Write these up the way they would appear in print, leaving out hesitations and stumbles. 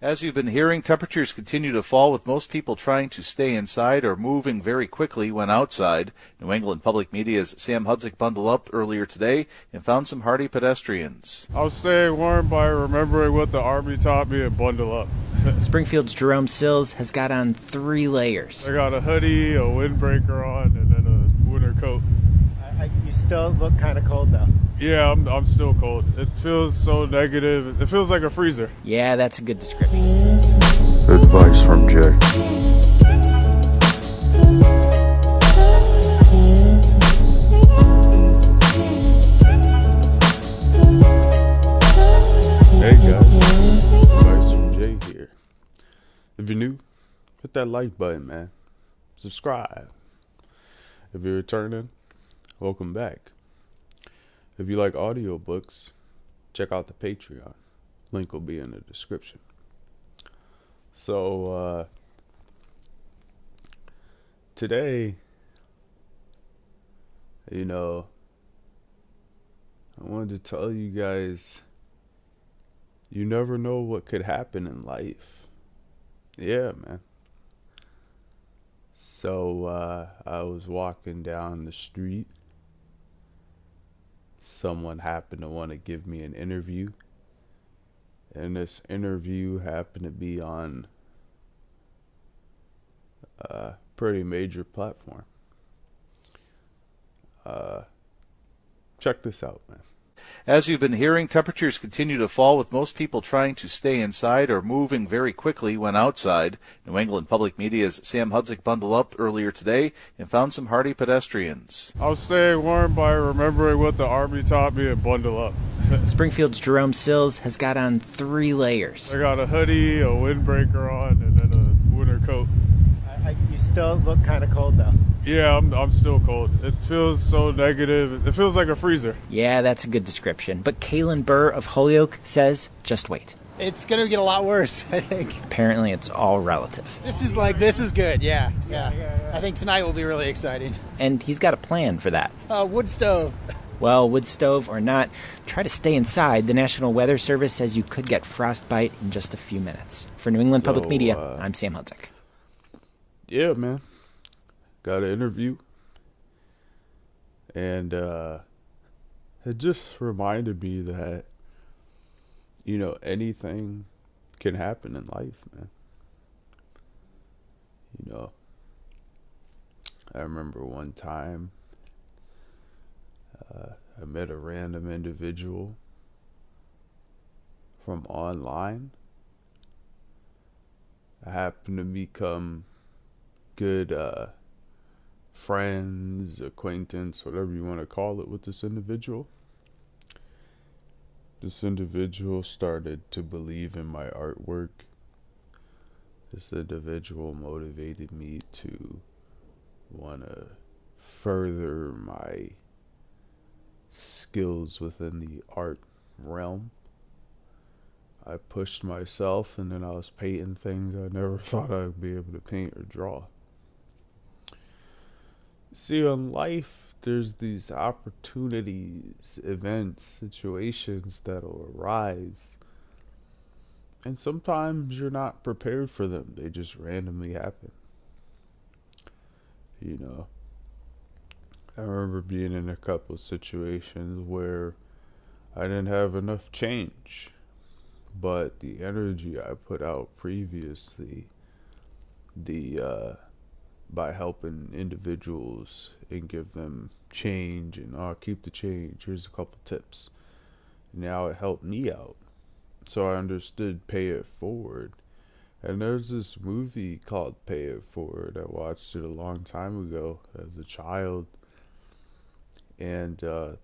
As you've been hearing, temperatures continue to fall with most people trying to stay inside or moving very quickly when outside. New England Public Media's Sam Hudzik bundled up earlier today and found some hardy pedestrians. I'm staying warm by remembering what the Army taught me and bundle up. Springfield's Ps.Still has got on 3 layers. I got a hoodie, a windbreaker on, and then a winter coat. You still look kind of cold though. Yeah, I'm still cold. It feels so negative. It feels like a freezer. Yeah, that's a good description. Advice from Jay. Hey guys, Advice from Jay here. If you're new, hit that like button, man. Subscribe. If you're returning, welcome back. If you like audiobooks, check out the Patreon. Link will be in the description. So, today, I wanted to tell you guys, you never know what could happen in life. Yeah, man. So, I was walking down the street. Someone happened to want to give me an interview. And this interview happened to be on a pretty major platform. Check this out, man. As you've been hearing, temperatures continue to fall with most people trying to stay inside or moving very quickly when outside. New England Public Media's Sam Hudzik bundled up earlier today and found some hardy pedestrians. I'm staying warm by remembering what the Army taught me and bundle up. Springfield's Ps.Still has got on 3 layers. I got a hoodie, a windbreaker on, and then a winter coat. You still look kind of cold though. Yeah, I'm still cold. It feels so negative. It feels like a freezer. Yeah, that's a good description. But Kaylin Burr of Holyoke says, just wait. It's going to get a lot worse, I think. Apparently it's all relative. This is good, yeah. I think tonight will be really exciting. And he's got a plan for that. Wood stove. Well, wood stove or not, try to stay inside. The National Weather Service says you could get frostbite in just a few minutes. For New England Public Media, I'm Sam Hudzik. Yeah, man. Got an interview. And it just reminded me that, anything can happen in life, man. I remember one time I met a random individual from online. I happened to become good friends, acquaintance, whatever you want to call it, with this individual. This individual started to believe in my artwork. This individual motivated me to want to further my skills within the art realm. I pushed myself, and then I was painting things I never thought I'd be able to paint or draw. See, in life, there's these opportunities, events, situations that'll arise. And sometimes you're not prepared for them. They just randomly happen. I remember being in a couple situations where I didn't have enough change. But the energy I put out previously, by helping individuals and give them change and keep the change, here's a couple tips. Now it helped me out. So I understood pay it forward. And there's this movie called Pay It Forward. I watched it a long time ago as a child. And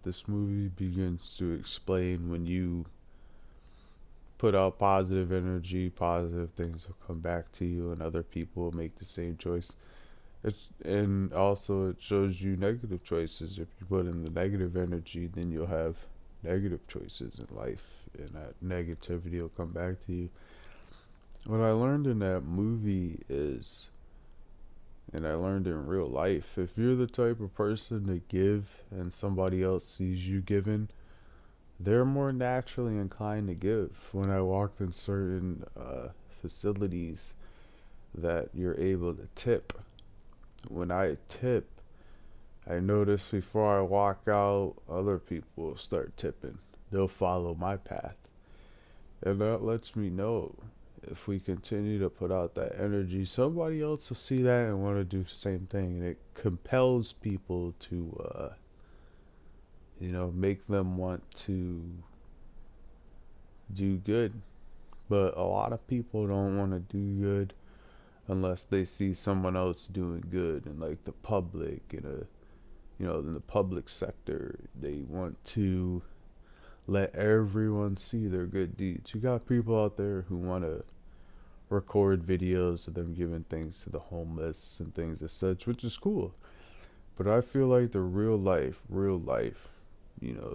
this movie begins to explain when you put out positive energy, positive things will come back to you, and other people will make the same choice. And also it shows you negative choices. If you put in the negative energy, then you'll have negative choices in life, and that negativity will come back to you. What I learned in that movie is, and I learned in real life, if you're the type of person to give and somebody else sees you giving, they're more naturally inclined to give. When I walked in certain facilities that you're able to tip. When I tip, I notice before I walk out, other people will start tipping. They'll follow my path. And that lets me know if we continue to put out that energy, somebody else will see that and want to do the same thing. And it compels people to, make them want to do good. But a lot of people don't want to do good unless they see someone else doing good in like the public, in the public sector. They want to let everyone see their good deeds. You got people out there who want to record videos of them giving things to the homeless and things as such, which is cool. But I feel like the real life,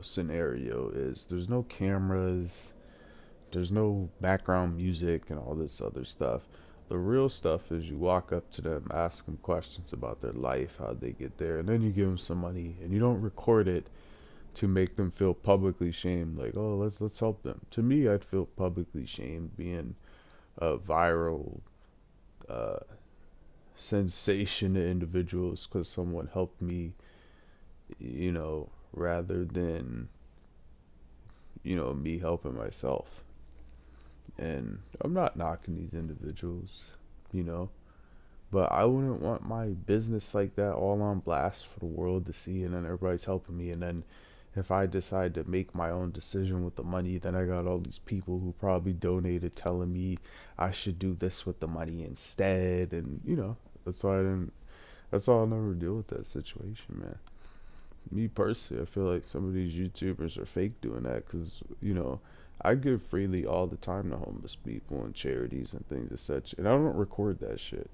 scenario is there's no cameras, there's no background music and all this other stuff. The real stuff is you walk up to them, ask them questions about their life, how they get there, and then you give them some money, and you don't record it to make them feel publicly shamed. Like, oh, let's help them. To me, I'd feel publicly shamed being a viral sensation to individuals because someone helped me, rather than me helping myself. And I'm not knocking these individuals, but I wouldn't want my business like that all on blast for the world to see, and then everybody's helping me, and then if I decide to make my own decision with the money, then I got all these people who probably donated telling me I should do this with the money instead, and that's why I'll never deal with that situation, man. Me personally, I feel like some of these YouTubers are fake doing that because, I give freely all the time to homeless people and charities and things as such, and I don't record that shit.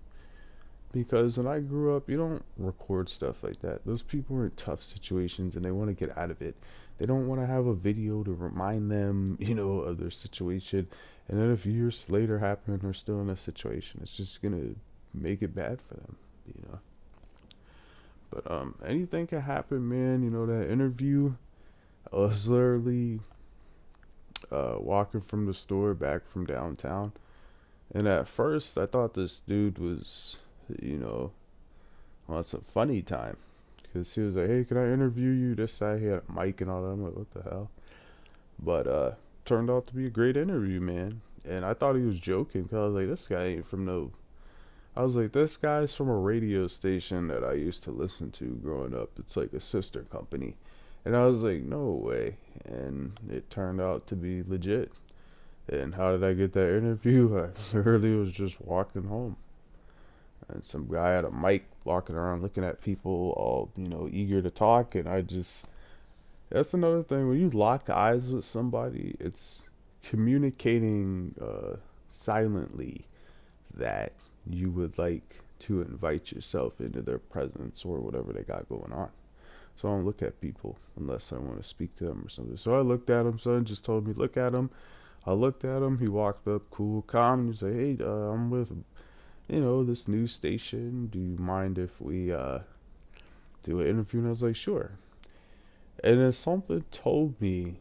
Because when I grew up, you don't record stuff like that. Those people are in tough situations and they want to get out of it. They don't want to have a video to remind them, of their situation. And then if years later happen and they're still in a situation, it's just going to make it bad for them, But anything can happen, man. That interview, I was literally walking from the store back from downtown. And at first, I thought this dude was, it's a funny time. Because he was like, hey, can I interview you? This guy, he had a mic and all that. I'm like, what the hell? But turned out to be a great interview, man. And I thought he was joking because I was like, this guy ain't from no... I was like, this guy's from a radio station that I used to listen to growing up. It's like a sister company. And I was like, no way. And it turned out to be legit. And how did I get that interview? I literally was just walking home. And some guy had a mic walking around looking at people all, eager to talk. And that's another thing. When you lock eyes with somebody, it's communicating silently that you would like to invite yourself into their presence or whatever they got going on. So I don't look at people unless I want to speak to them or something. So I looked at him. Son just told me, look at him. I looked at him. He walked up, cool, calm. And he was like, hey, I'm with, this news station. Do you mind if we do an interview? And I was like, sure. And then something told me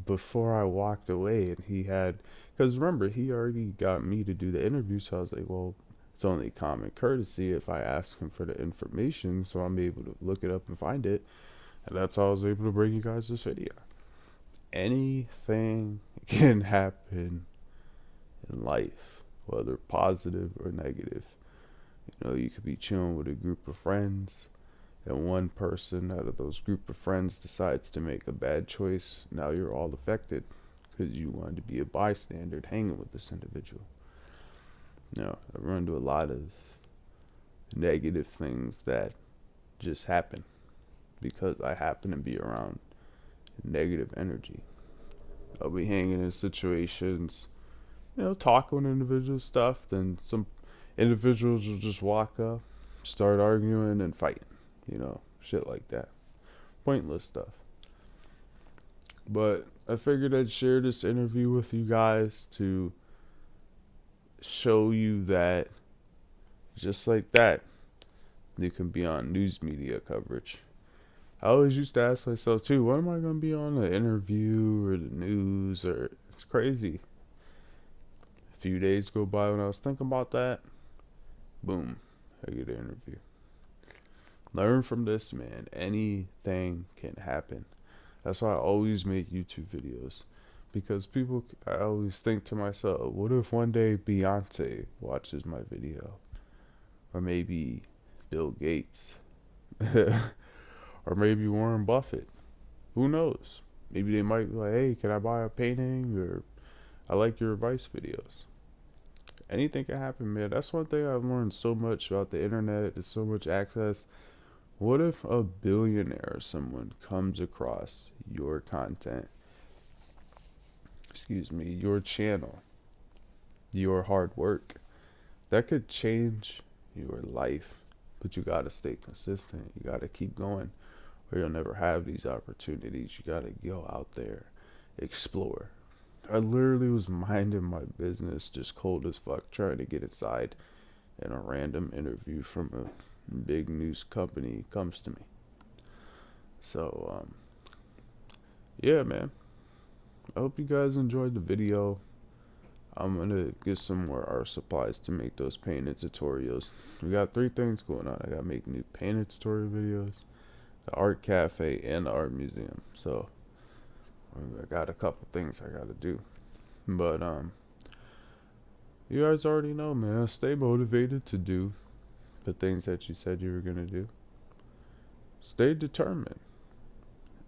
before I walked away. And because remember, he already got me to do the interview. So I was like, well, it's only common courtesy if I ask him for the information so I'm able to look it up and find it. And that's how I was able to bring you guys this video. Anything can happen in life, whether positive or negative. You could be chilling with a group of friends and one person out of those group of friends decides to make a bad choice. Now you're all affected because you wanted to be a bystander hanging with this individual. I run into a lot of negative things that just happen because I happen to be around negative energy. I'll be hanging in situations, talking with individual stuff, then some individuals will just walk up, start arguing and fighting, shit like that. Pointless stuff. But I figured I'd share this interview with you guys to show you that just like that, you can be on news media coverage. I always used to ask myself too, when am I going to be on an interview or the news? Or it's crazy. A few days go by when I was thinking about that. Boom, I get an interview. Learn from this, man. Anything can happen. That's why I always make YouTube videos. Because I always think to myself, what if one day Beyonce watches my video? Or maybe Bill Gates. Or maybe Warren Buffett. Who knows? Maybe they might be like, hey, can I buy a painting? Or I like your advice videos. Anything can happen, man. That's one thing I've learned so much about the internet. There's so much access. What if a billionaire or someone comes across your content? Your channel, your hard work. That could change your life. But you gotta stay consistent. You gotta keep going, or you'll never have these opportunities. You gotta go out there, explore. I literally was minding my business, just cold as fuck, trying to get inside, and a random interview from a big news company comes to me. So, yeah, man. I hope you guys enjoyed the video. I'm gonna get some more art supplies to make those painted tutorials. We got 3 things going on. I gotta make new painted tutorial videos, the art cafe, and the art museum. So I got a couple things I gotta do. But you guys already know, man. Stay motivated to do the things that you said you were gonna do. Stay determined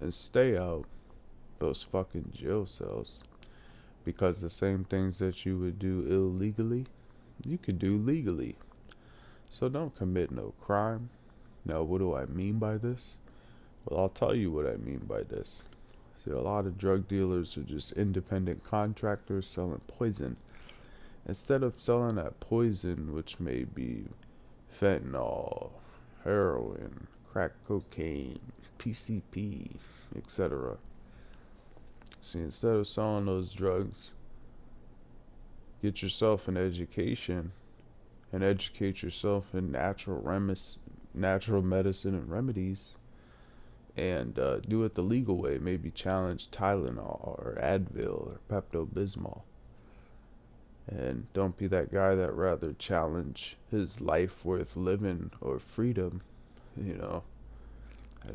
and stay out those fucking jail cells, because the same things that you would do illegally, you could do legally. So don't commit no crime. Now, what do I mean by this? Well, I'll tell you what I mean by this. See, a lot of drug dealers are just independent contractors selling poison. Instead of selling that poison, which may be fentanyl, heroin, crack cocaine, PCP, etc. See, instead of selling those drugs, get yourself an education and educate yourself in natural medicine and remedies, and do it the legal way. Maybe challenge Tylenol or Advil or Pepto-Bismol. And don't be that guy that rather challenge his life worth living or freedom, And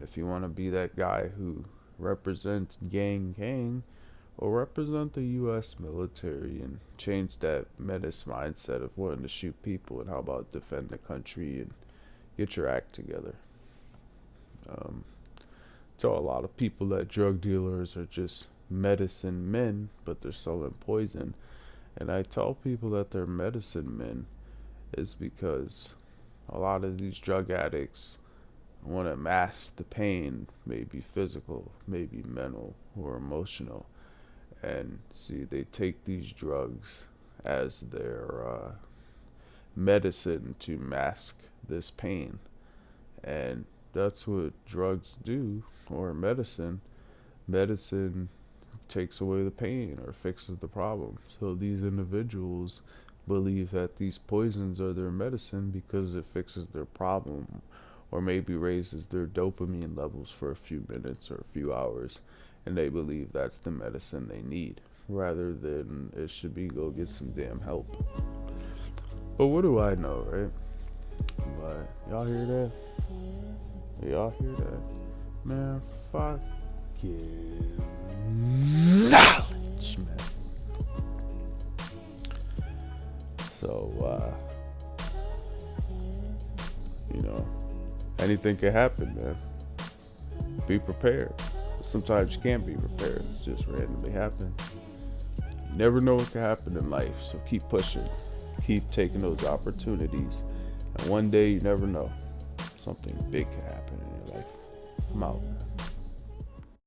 if you want to be that guy who represents gang, or represent the U.S. military and change that menace mindset of wanting to shoot people, and how about defend the country and get your act together. Tell a lot of people that drug dealers are just medicine men, but they're selling poison. And I tell people that they're medicine men is because a lot of these drug addicts want to mask the pain, maybe physical, maybe mental or emotional. And see, they take these drugs as their medicine to mask this pain. And that's what drugs do, or medicine. Medicine takes away the pain or fixes the problem. So these individuals believe that these poisons are their medicine because it fixes their problem, or maybe raises their dopamine levels for a few minutes or a few hours, and they believe that's the medicine they need, rather than it should be go get some damn help. But what do I know, right? But y'all hear that? Y'all hear that? Man, fuck knowledge, man. So, anything can happen, man. Be prepared. Sometimes you can't be prepared. It's just randomly happen. You never know what can happen in life, so keep pushing. Keep taking those opportunities. And one day, you never know, something big can happen in your life. I'm out.